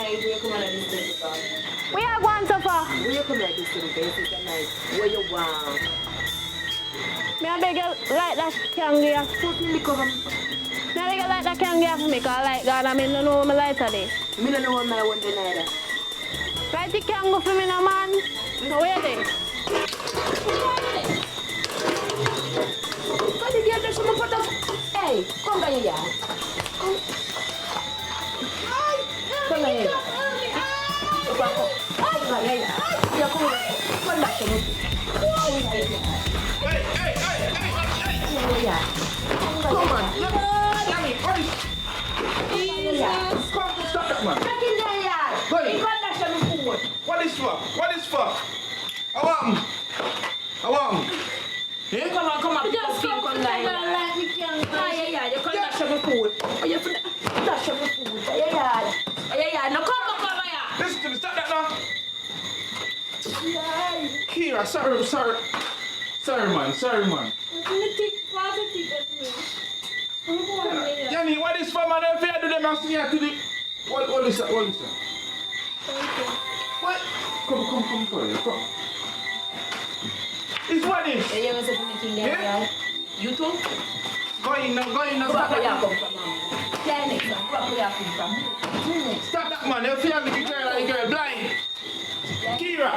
night, we come on at this time. We are going so far. We come at this time, it's a night. Where you want? Me I beg you like that can give. Put me cover. Me I beg you like that can give for me, cause like God, I mean, no know what my lighter day. Me don't know what my one day neither. Right, you can go for me now, man. No way there. What did you do? Someone put up. Hey, come down here. Come. Come down here. Come on. Stop that man. What is for? What is for? I want him. I want him. Yeah? Come on. Just come down here. Yeah. You can't dash my food. Oh, you dash my food. Yeah. No, come over here. Listen to me. Stop that now. Kira, sorry, man. Yanni, what is for, man? If you do them, I'll see you to the... What is that? What? Come, come. It's what is? Yeah, you want to say Yeah? You too? Go in now. Where you Stop come that. from, mama? Yeah, next one. Where you come from? Stop that, man. If you have the girl blind. Kira.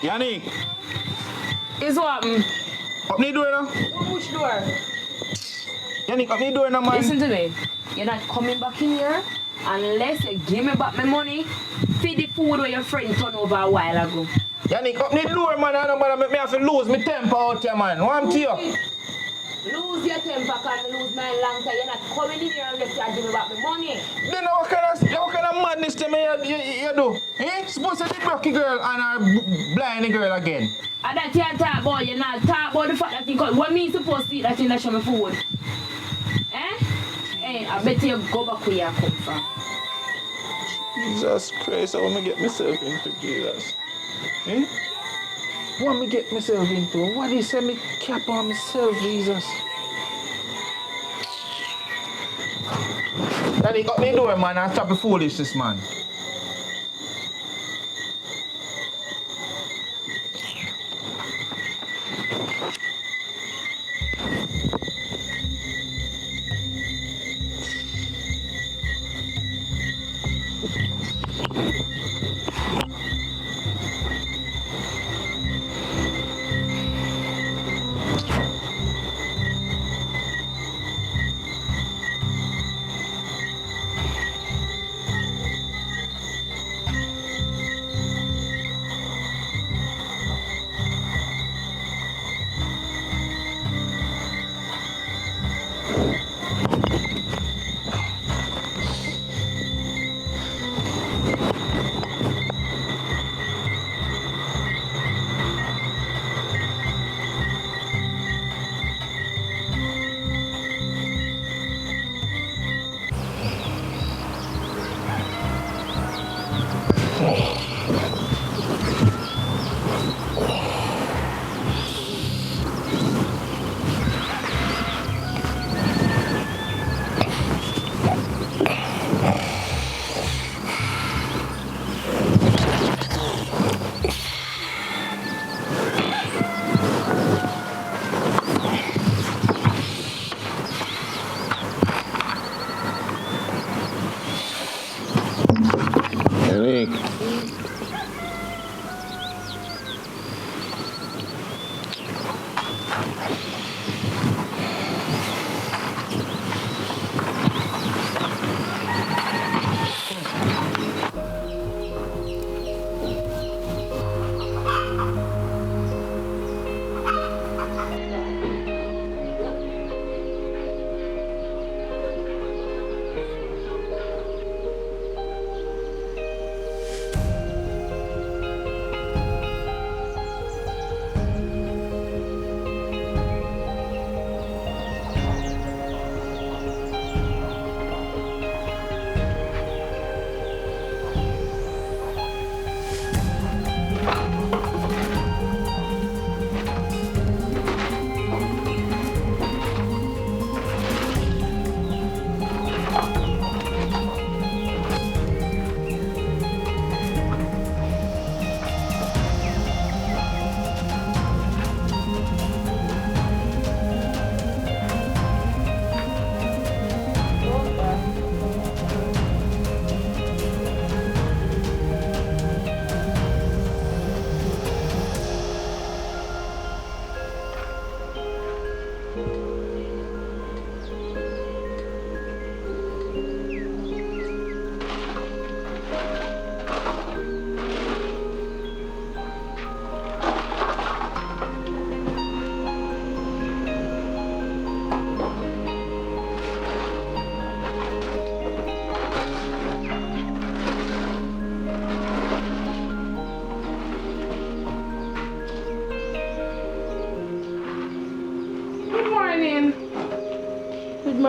Yanni, Is what? up the door now. Which door? Yanni, up the door now, man. Listen to me. You're not coming back in here unless you give me back my money. Feed the food where your friend turned over a while ago. Yanni, up the door, man. I don't want to make me have to lose my temper out here, man. What I'm to you? Lose your temper, can't lose my long time. You're not coming in here unless you give me back my money. Then what kind of madness to me you do? Eh? Supposed to be broke girl and a blind girl again. And that you talk about, you not talk about the fact that you got what me supposed to eat that you not show me food. Eh? Hey, I bet you go back where you come from. Jesus Christ, I want to get myself into Jesus. Eh? What me get myself into? What is it me cap on myself, Jesus? Daddy got me door, man, and stop the foolishness, man.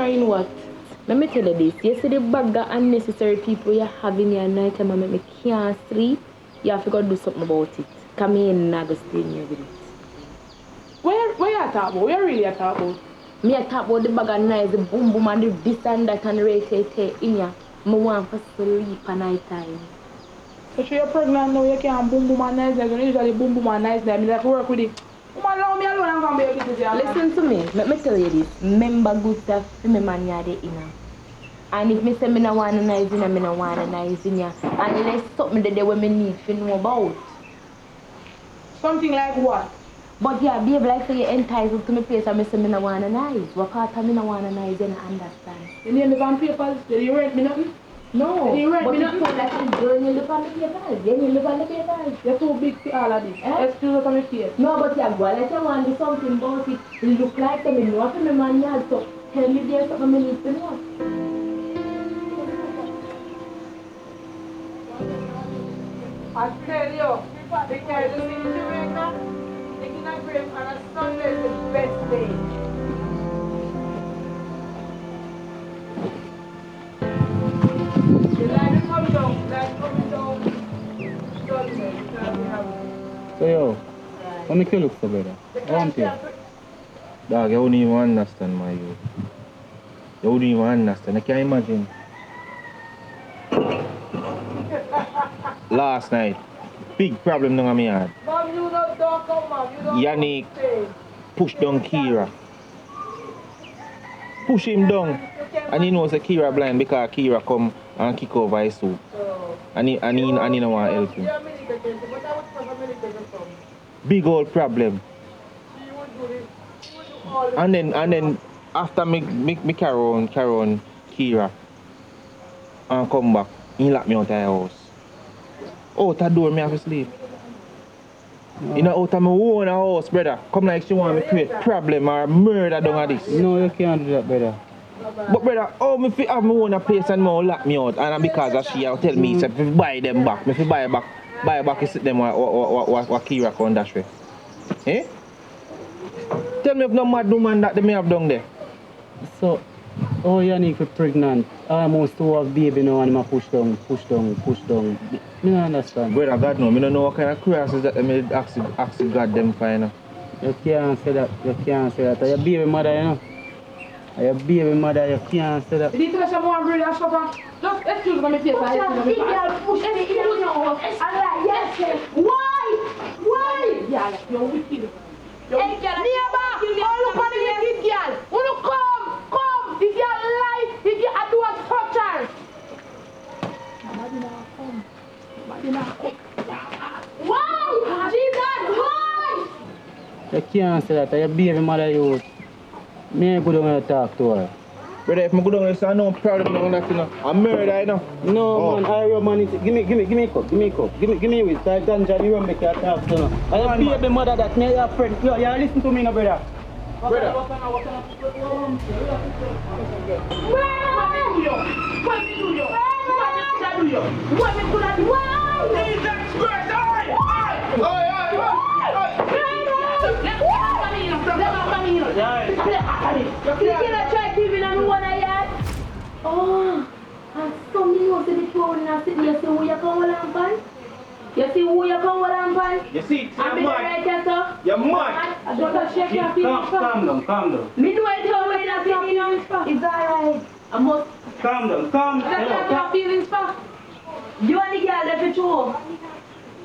in what? Let me tell you this. You see the bag of unnecessary people you have in your night and make me can't sleep. You have to go do something about it. Come in and go stay in here with it. Where you talk about? Where really you talk about? Me I talk about the bag of nice, the boom boom and the this and that and the rate in here. I want to sleep at night time. So you're pregnant now, you can't boom boom and nice. You usually boom boom and nice. I mean, like work with it. Woman, allow me alone and come back with this. Listen to me. Let me tell you this. Remember good stuff for me man you there inna. And if me say me no want a nice inna, me no want a nice inna. Unless something there where me need to know about. Something like what? But yeah, babe, like say you're entitled to me place and me say me no want a nice. What part of me no want a nice, you don't understand. You name me on papers, did you rent me nothing? No, Did you rent but me it's nothing? so like it's girl you live on the papers. You live on the papers. You're too big for all of this. Eh? Excuse us on my face. No, but yeah, go let you want to do something about it. It look like me know for me man yard, so tell me there's something me need to know. I tell you, because you see Jamaica, taking a break on a Sunday is the best day. The line is coming down, Sunday, because we have it. So yo, what make you look so better? Want you? Dog, you wouldn't even understand my youth. You wouldn't even understand. I can't imagine. Last night, big problem down on me yard. Mom, you don't come, Mom. You don't Yannick stay. push down Kira. Push him down. And he knows that Kira blind because Kira come and kick over his suit. And he don't want to help him. You're military, but I would prefer military from. Big old problem. You would do this. You would do all this. And then after me carry on Kira and come back, he lock me out of the house. Out the door, me have to sleep. You know, out of my own house, brother. Come like she want me to create problem or murder down at this. No, you can't do that, brother. But brother, how me fi have my own place and more lock me out, and because of she tell me say if buy them back, me fi buy back you sit them what Kira can dash way. Eh? Tell me if no mad woman that they may have down there. So, oh, Yannick is pregnant. Almost to have baby now and I push down. Me don't understand. Brother, God no, me don't know what kind of crosses that they may ask God them for, you know. You can't say that. Your baby mother, you know. Your baby mother, you can't say that. You need to let someone really have supper. Just excuse me, face. Push me in your house. Yes. Why? Yeah, you're wicked. Hey, girl, Look at the wicked girl. Wanna come. The girl life. The girl I do a torture. Why? Jesus, why? You can't say that. Your baby mother, you. Me ain't go down and talk to her. Brother, if I go down there, so I know I'm proud of me, you know. I'm murder, you know. No, man, I money. Give me a cup. Give me with that ganja, you run make you talk to her. I am baby mother that me your friend. You listen to me, no, brother. Brother. Oh, and something was in the throne and sitting. You see who you come along, You see who you come along, You see, I'm you're right mad. here, sir. You're mad. I don't shake your feelings. Calm down. Me do it your way that feelings. It's alright. I must. Calm down. That's your feelings, pa. You and the girl that you show.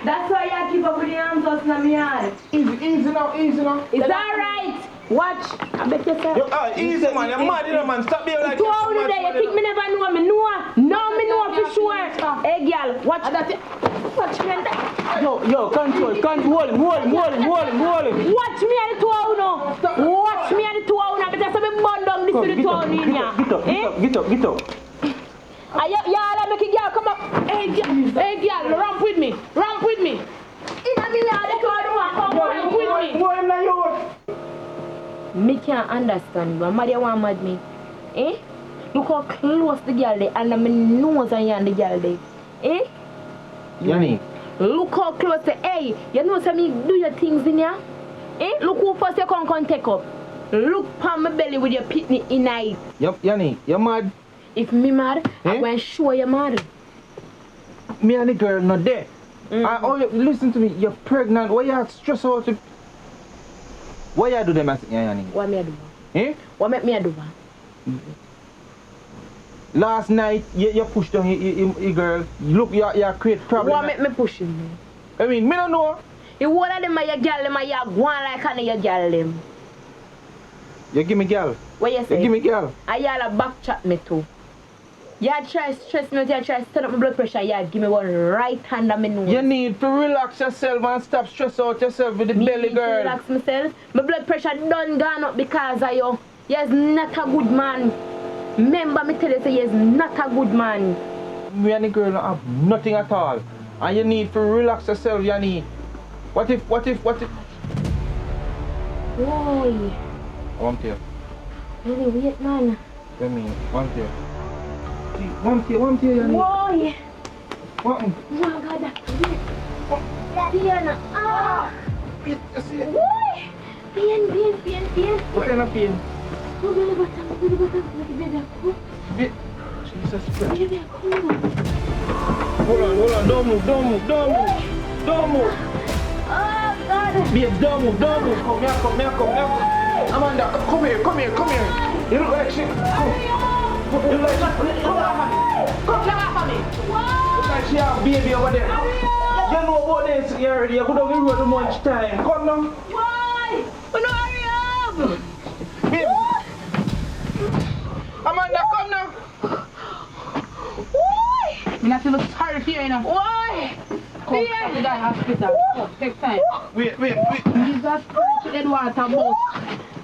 That's why you keep up with the hands us in my yard. Easy now. It's alright. Watch. I bet you say. Easy man, you're mad, you know, man. Stop being like Two hours a day, you think me never know me? Now me know for sure. Hey girl, watch that. Watch me and that. Yo, control him. Watch me and the 2 hours now. Watch me and the 2 hours now. Because I'm burn down this to the 2 hours in here. Get up. Y'all make a girl come up. Hey girl, ramp with me. In me yard, the 2 hours come ramp with me. Me can't understand you. Mother want mad me. Eh? Look how close the girl there and my nose on the girl there. Eh? Yannick. Look how close the hey, you know say me do your things in here? Eh? Look who first you come take up. look on my belly with your pitney in it. Yup, Yanni, you mad? If me mad, Eh? I'm going to show you mad. Me and the girl not there. Listen to me, you're pregnant. Why you stress out? Why you do them as Yanni? What me do? Eh? What make me do? Last night, you pushed down your girl. Look, you create problem. What make me push him? I mean, me don't know. You one of them are your girl, them are your go on like any your girl them. You give me girl. What you say? You give me girl. And y'all a back chat me too. You try stress me out, you try turn up my blood pressure, you give me one right hand on my nose. You need to relax yourself and stop stress out yourself with the belly, girl. Relax myself. My blood pressure done gone up because of you. You're not a good man. Remember me tell you, say you're not a good man. Me and the girl don't have nothing at all. And you need to relax yourself, Yanni. What if? Boy. One tear. Really weird, man. I mean, one tear. One tear, Yanni. Boy. What? Oh my God, that's weird. Pain. Ah. You see it? Boy. Pain. What kind of pain? Oh, belly button. Jesus Christ. Baby, come on. Hold on. Don't move. Oh, God. Babe, don't move. Come here. Amanda, come here. You look like shit. Come. You look like shit. Come on me. Look like she have baby over there. You know about this already. You could have been too much time. Come now. Why? No, hurry up. Babe. Amanda, come now. Why? I'm not feel sorry for you, you know. Why? Come to the hospital. Take time. Wait. Jesus Christ, she did water bus.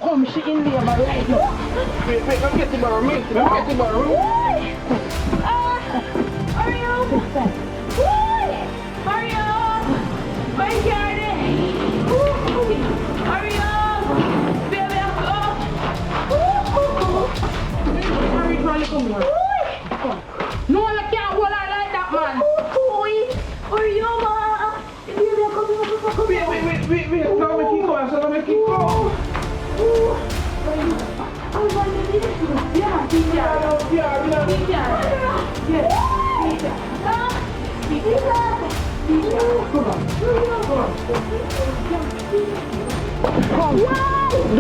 Come, she in labor right now. Wait, let me get the bar. Why? Hurry up. Why? Hurry up. My garden. Hurry up. Baby, up. Hurry, Charlie, come here. No, you can't hold her like that, man. Hurry up, ma. Baby, come here. Wait. Now we keep going, so let me keep going. Do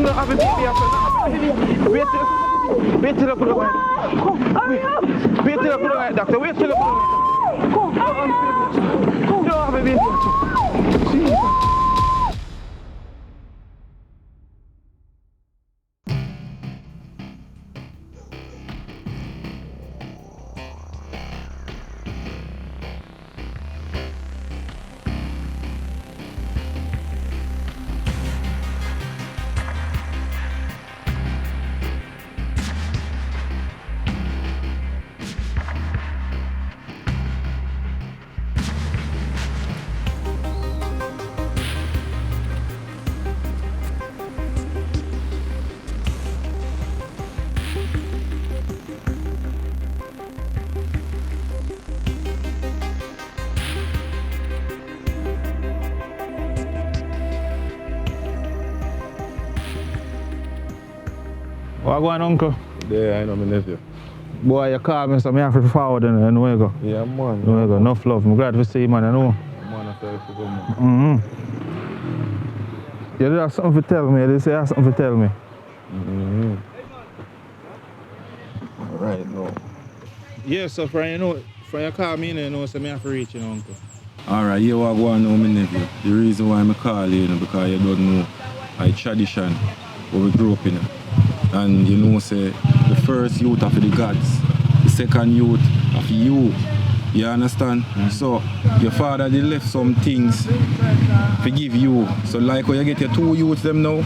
not have a baby after. Wait till I put it on. Wait till I put it on, doctor. Wait till I put it on. Don't have a baby after. Jesus. What going on, uncle? Yeah, I know my nephew. Boy, you call me, so I have to forward and where you go. Yeah, man. Where you go, enough love. I'm glad to see you, man, I know. Man, I tell you, man. You have something to tell me, you say you have something to tell me. Right now. Yeah, so from you call me, you know, so I have to reach you, uncle. Alright, you are going to know my nephew. The reason why I call you, because you don't know a tradition where we grew up in. And you know, say, the first youth of the gods, the second youth of you. You understand? So, your father did left some things to give you. So, like when you get your two youths them now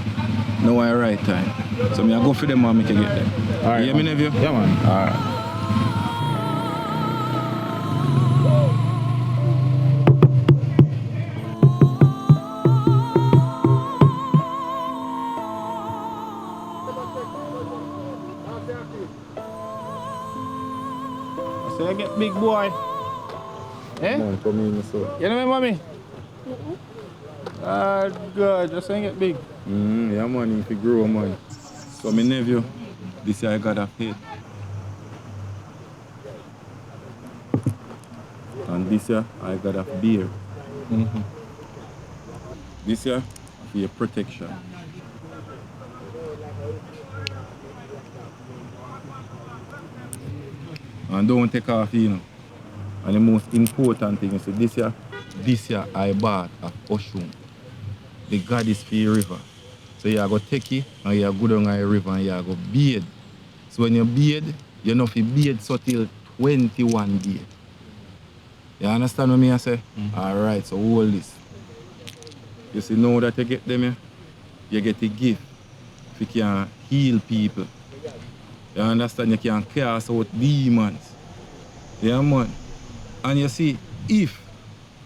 I right time. So, I go for them and make you get them. Alright. You hear me, nephew? Yeah, man. Alright. So you get big boy. Eh? Man, come in, so. You know me, mommy? Ah, good. Just so you get big. Yeah, man, if you grow, man. So my nephew, this year I got a head. And this year I got a beer. This year for your protection. And don't take off, you know. And the most important thing is this year I bought a ocean. The God is for your river. So you go take it and you go down the river and you go bathe. So when you bathe, you know if you bathe so till 21 days. You understand what I say? Alright, so hold this. You see now that you get them here, you get a gift. If you can heal people. You understand? You can cast out demons. Yeah, man. And you see, if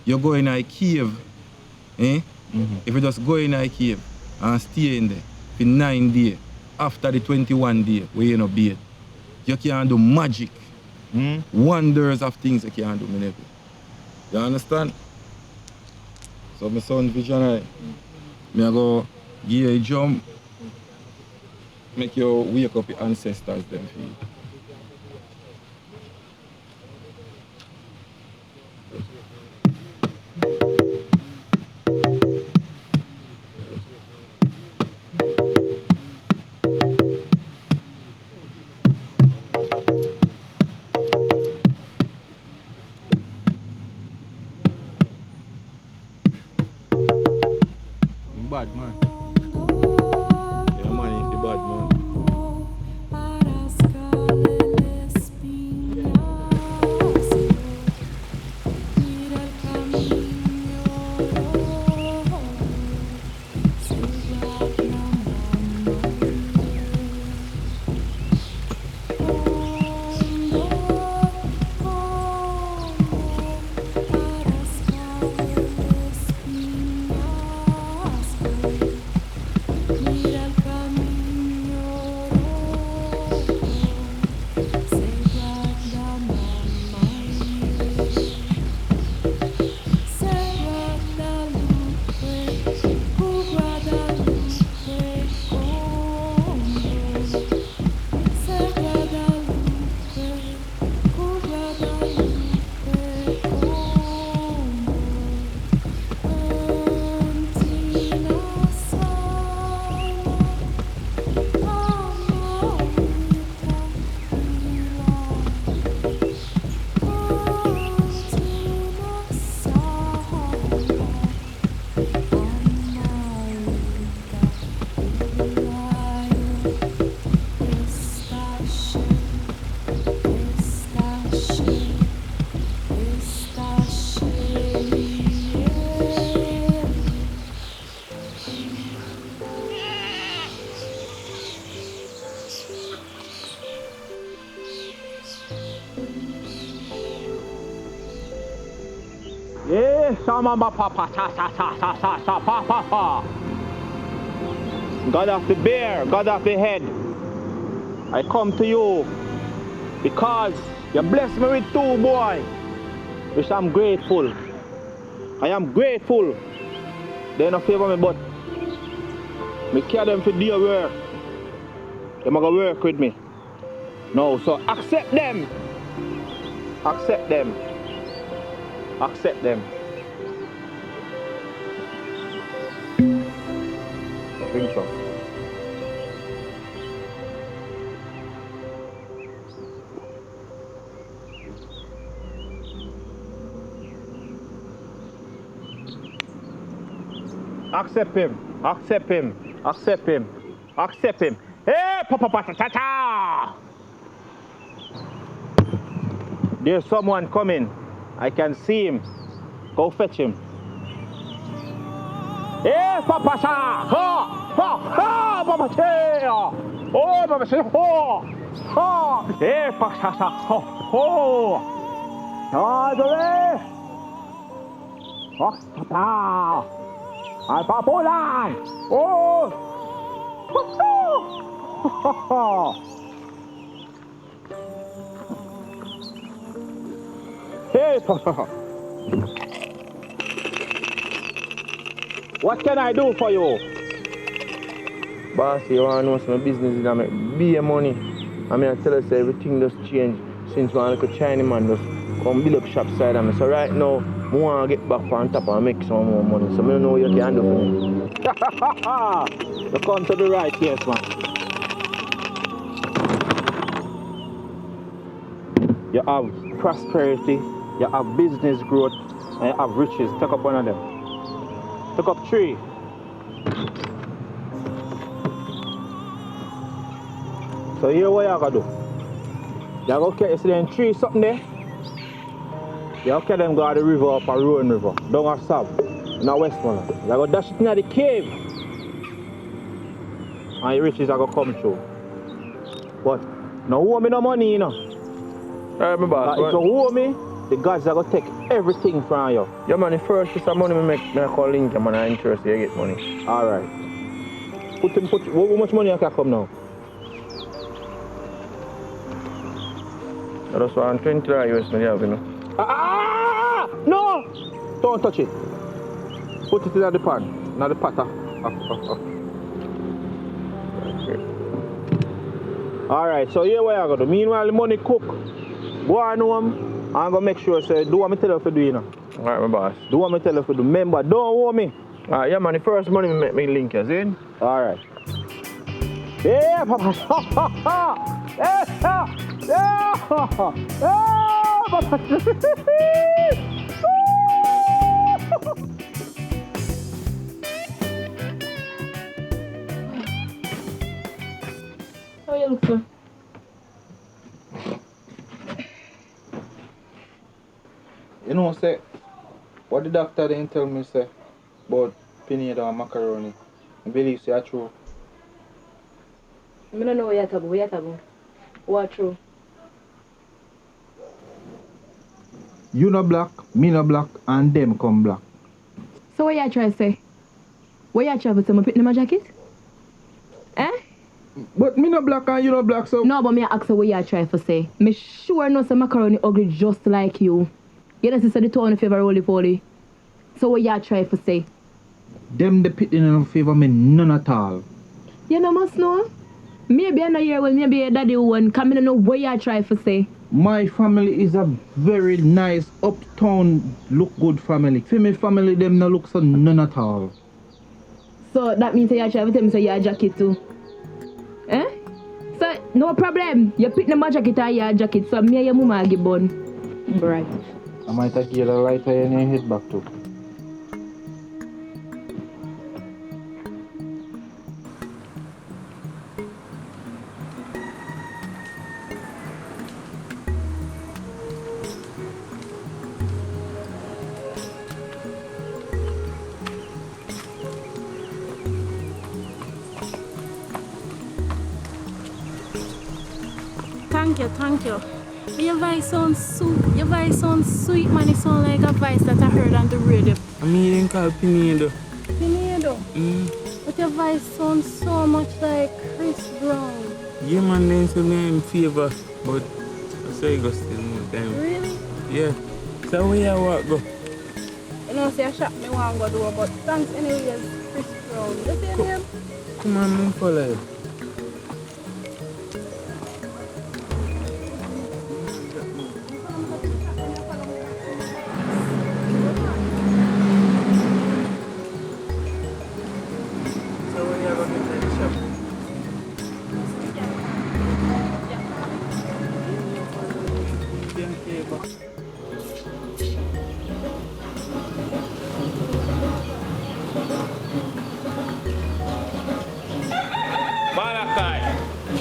you go in a cave, if you just go in a cave and stay in there for 9 days, after the 21 days where you no bathe, you can do magic. Wonders of things you can do, my nephew. You understand? So my son visionary, me go give you a jump, make you wake up your ancestors them for you. Bad man. Yeah, man, if you bad man. Yeah, sama papa sa sa sa sa sa sa pa pa pa. God of the bear, God of the head, I come to you because you blessed me with 2 boys, which I'm grateful. I am grateful. They don't favor me, but me care them for their work. They gonna work with me. No, so accept them. Accept them. Accept them. Drink some. Accept him. Accept him. Accept him. Accept him. Hey, papa pata ta ta. There's someone coming. I can see him. Go fetch him. Hey, papa sa. Ha, ha, ha, papa sa. Oh, papa sa. Ha, ha. Hey, papa sa. Ho, ho. Ha, dole. Ha, ta ta. Ay, papulan. Oh. Ha, ha. Hey, papa. What can I do for you? Boss, you want to know some business that make big money. I mean, I tell you, say, everything just change since one little Chinese man just come build up shop side of me. So right now, I want to get back on top and make some more money. So I don't know what you can do for me. You come to the right place, man. You have prosperity, you have business growth, and you have riches. Take up one of them. Take up 3. So here what you gonna do? You gonna carry them 3 something there. You carry them go to the river up a Rowan River, down a Sab, in a Westmoreland. You gonna dash it in the cave. And your riches are gonna come through. But no owe me no money, you know. Alright, my boss. If you owe me, the gods are gonna take everything from you. Yeah, man, the first piece of money me call link, man, I interest you get money. Alright. How much money you can come now? I just want $20 US money, you know. No! Don't touch it. Put it in the pan, not the pot. Alright, so here what you gonna do. Meanwhile, the money cook. Go on home, I'm gonna make sure, say, do what I tell you to do, you know. Alright, my boss. Do what I tell you to do. Remember, don't owe me. Alright, yeah, man, the first money me make me link you, see? Alright. Yeah, papa. Yeah, papa. How you look, sir? You know, say, what the doctor didn't tell me, say, about pinata and macaroni. I believe say that's true. I don't know what you're talking about. What true? You no black, me no black, and them come black. So what you trying to say? What you trying to say? Me put in my jacket? Eh? But me no black and you no black, so... No, but me ask you what you trying to say. Me sure know some macaroni ugly just like you. You know, sister, the tone in favor roly-poly. So what you trying to say? Them the pit in favor me none at all. You know must know? Maybe I'm not here with maybe your daddy one. Come in and know what you trying to say. My family is a very nice, uptown, look good family. For me family, them no look so none at all. So that means you trying to tell me so you jacket too? Eh? So, no problem. You pick the my jacket or your jacket, so me and your mama give bun. Right. I might take you the lighter in your head back too. Thank you. Your voice sounds sweet, man. It sounds like a voice that I heard on the radio. I mean, call Pinedo. Pinedo? But your voice sounds so much like Chris Brown. Yeah, man, then to me in favor, but I say go still more time. Really? Yeah. So where you walk go? You know, say I shop me want to go do, but thanks anyways, Chris Brown. You see him? Come on, man, follow you.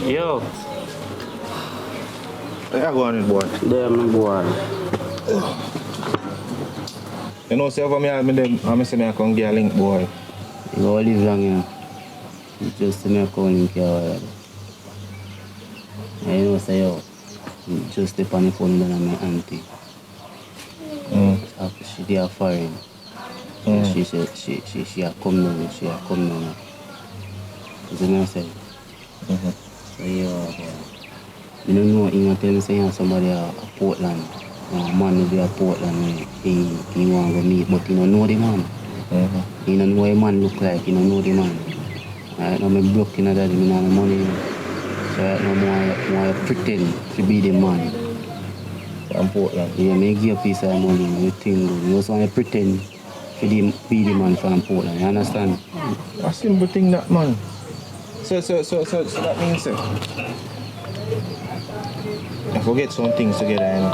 Yo. Where you going, boy? Damn, boy. You know, say over me, I'm say I can get a link, boy. You all live long, you know. You just see me a call link here already. And you know, say, yo, you just step on the phone with my auntie. She did a foreign. She said, she a come down, You see me, I said? So, yeah, you don't know, you tell me say somebody at Portland. A man will be at Portland, he want to meet, but you don't know the man. You don't know what a man look like, you don't know the man. Right now, I'm broke in that, I don't have money. So right now, I want to pretend to be the man. From Portland. Yeah, I give a piece of money, everything good. You just want to pretend to be the man from Portland, you understand? A simple thing that man. So that means I forget some things together and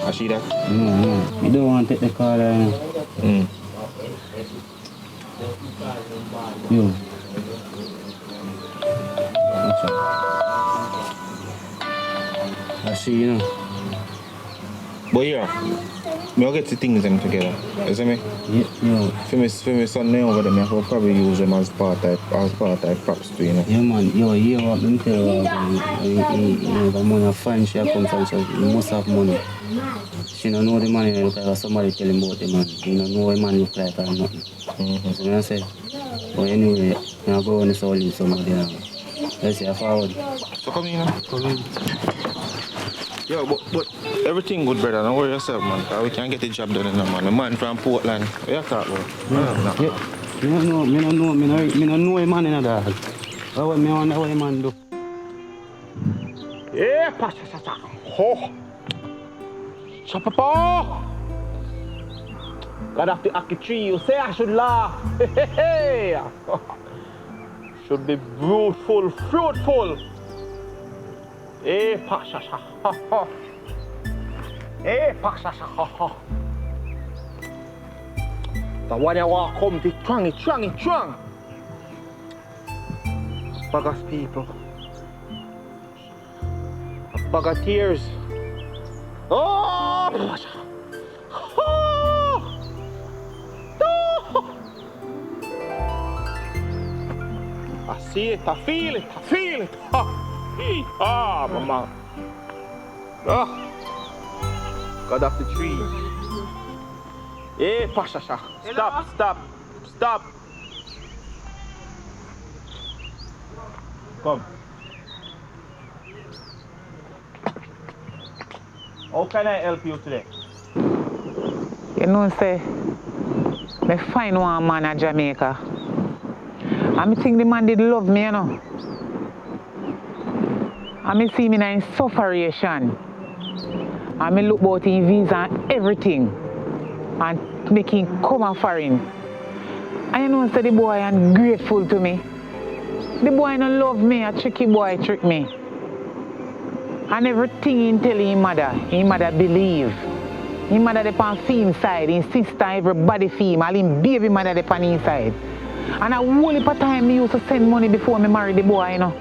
I see that? No. You don't want to take the car there. Yo. What's up? I see, you know. But yeah, I'll get the things them together. You see me? Yeah. For me son now over them, I will probably use them as part of props too, you know. Yeah, man. Yo, you hear what I'm telling you? The money of fine she comes from, so you must have money. She don't know the money look like somebody tell him about the man. You don't know what man look like or nothing. So what I say? But anyway, I'm going to leave somebody now. Let's see, I forward. So come in now. Come in. Yeah, but everything good, brother. Don't worry yourself, man. Cause we can get the job done, man. The man from Portland. What you talk about? Yeah. Me don't know a man in that. What me wonder what a man do? Yeah, pasha. Ho. Chapapa. God of the Aki tree, you say I should laugh. Hey. Should be fruitful. Eh, pasha. Eh, pasha. The one you walk come to strong. Bagas people. A bag of tears. Oh, pasha. I see it, I feel it. Mama. God of the tree. Hey, Pasha. Stop. Come. How can I help you today? You know, say, me find one man in Jamaica. And I think the man did love me, you know. And I see me in sufferation. And I look about his visa and everything. And make him come and for him. And you know, say the boy is grateful to me. The boy don't love me, a tricky boy trick me. And everything he tell his mother believe. His mother dey on film side, his sister, everybody film, all him baby mother dey on his side. And a whole heap of time me used to send money before me marry the boy, you know.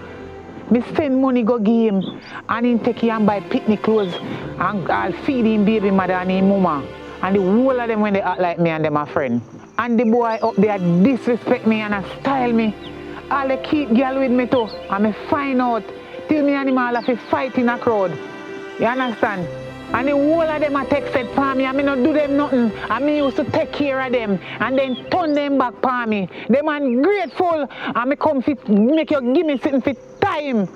Me send money go give him, and him take him and buy picnic clothes, and I'll feed him baby mother and him mama. And the whole of them when they act like me and them a friend. And the boy up there disrespect me and style me. All they keep girl with me too, and me find out till me and him all have to fight in a crowd. You understand? And the whole of them a texted for me and me not do them nothing. And me used to take care of them and then turn them back for me. Them ungrateful and me come fit make you give me something for time.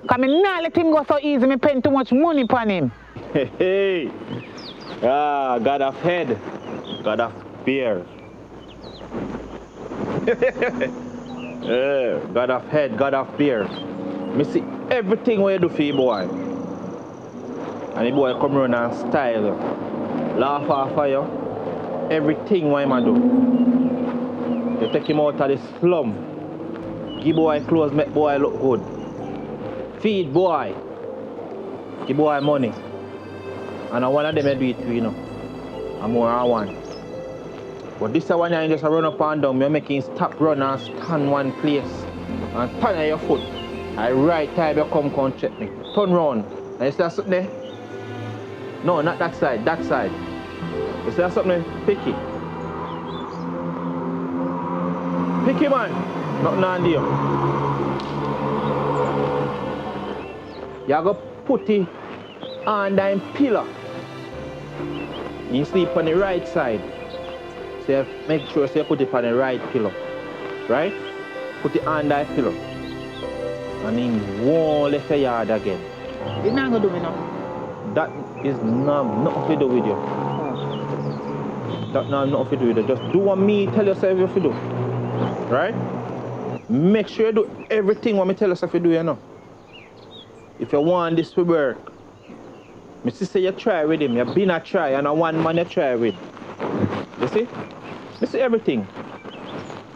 Cause me not let him go so easy, me spend too much money upon him. Hey. God of head, God of beer. God of head, God of beer. Me see everything what you do for your boy. And the boy come around and style, laugh off of you. Everything what him do. You take him out of the slum. Give boy clothes, make boy look good. Feed boy. Give boy money. And I one of them I do it too, you know. And more I want. But this one you just run up and down, you make him stop run and stand one place. And turn on your foot. At right time you come check me. Turn round. And you see that something there? No, not that side, that side. You see that something? Picky. Picky man. Nothing on there. You go put it on that pillar. You sleep on the right side. So you make sure you put it on the right pillow. Right? Put it on that pillow. And then won't left your yard again. It's not gonna do me now. That is nothing to do with you. That not nothing to do with you. Just do what me tell yourself you have to do. Right? Make sure you do everything what me tell us if you do, you know. If you want this to work, me say you try with him, you been a try and a one man you try with. You see? Me see everything.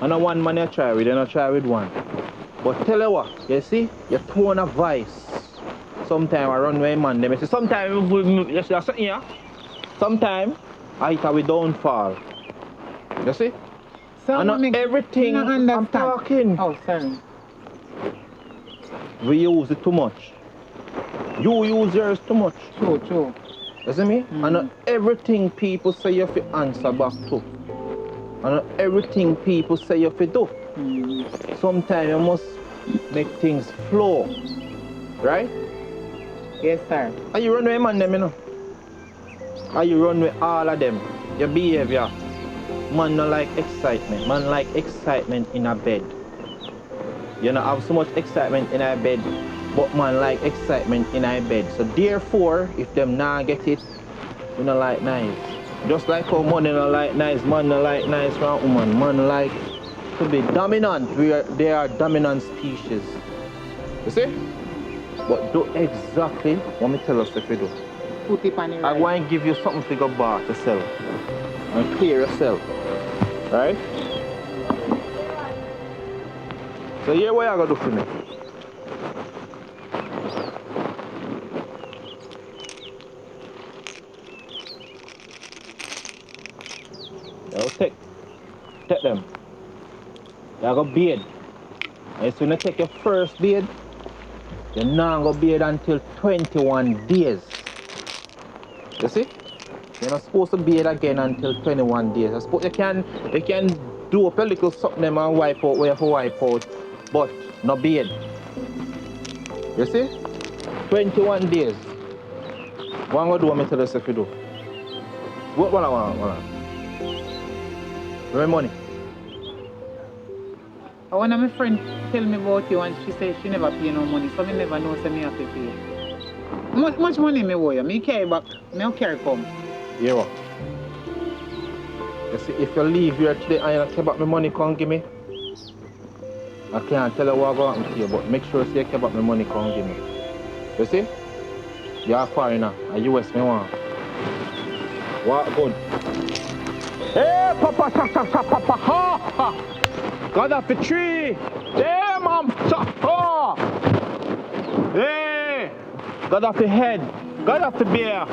And a one man you try with, you not try with one. But tell you what, you see, your tone of voice. Sometimes I run with man, them say sometimes you see something here. Sometimes I hit we downfall. You see? So and not everything I'm talking. Oh, sorry. We use it too much. You use yours too much. True. You see me? And not everything people say you have to answer back to. And not everything people say you have to do. Sometimes you must make things flow. Right? Yes, sir. And you run with man them, you know. And you run with all of them. Your behavior. Man no like excitement. Man like excitement in a bed. You know, have so much excitement in a bed, but man like excitement in a bed. So therefore, if them not get it, you know like nice. Just like how money no like nice, man no like nice from woman. Man like to be dominant. They are dominant species. You see? But do exactly what me tell us if you do. Put it on the I right. want to give you something to go back to sell. And clear yourself. Right? So here what you gonna do for me? You take them. You go bathe. And as soon as you take your first bathe, you're not gonna bathe until 21 days. You see? You're not supposed to bathe again until 21 days. I suppose you can do up a little something and wipe out where you have to wipe out, but no bathe. You see? 21 days. What I'm gonna do what I tell us if you do. What I want? Where money? One of my friends tell me about you and she said she never pay no money, so I never know say me have to pay. Much money me owe you? Me carry back, me don't carry come. Here what? You see, if you leave here today and you don't care about my money, come give me. I can't tell you what going to happen to you, but make sure you care about my money, come give me. You see? You are foreigner, and US me want. What good? Hey, Papa, Papa, ha! God off the tree! Hey, Mom, ha! Hey! God off the head! God off the bear!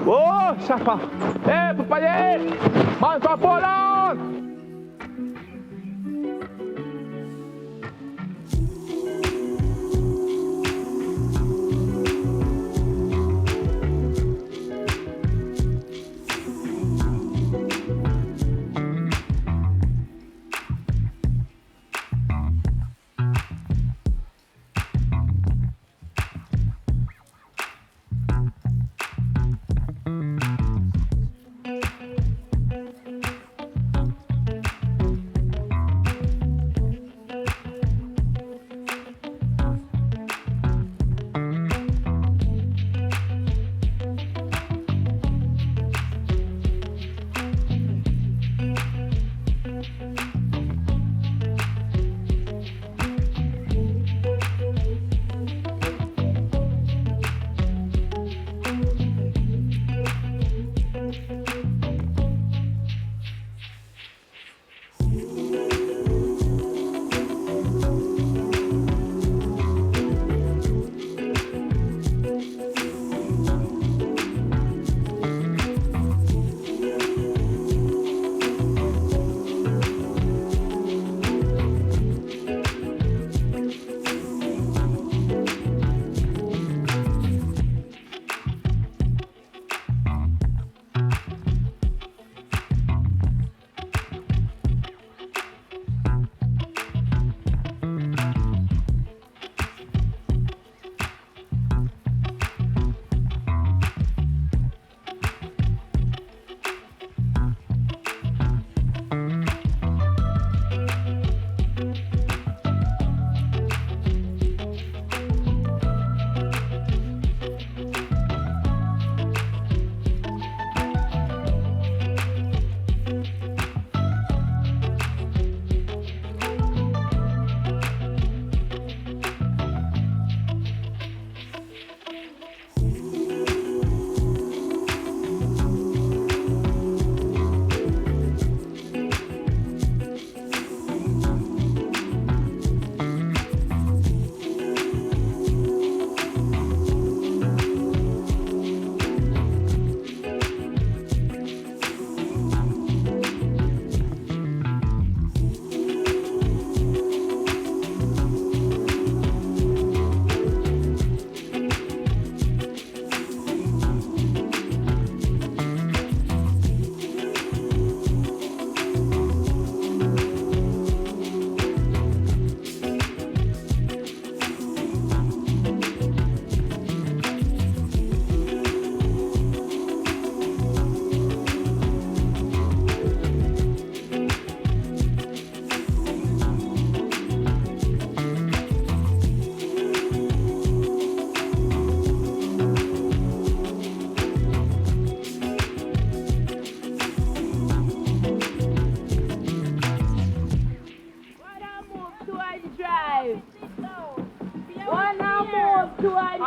Oh, Shapa! Hey, Papa, hey! Man, fall down!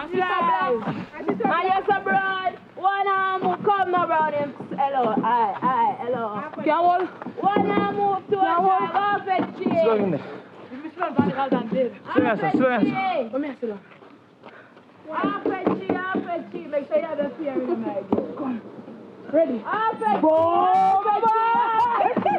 And yes, abroad. One arm come now, brown him. Hello, aye, hello. Can hold? One arm move to a side, half a tree. Slow in there. Half a tree. Make sure you have the fear in the mind. Come. Ready? Half a tree.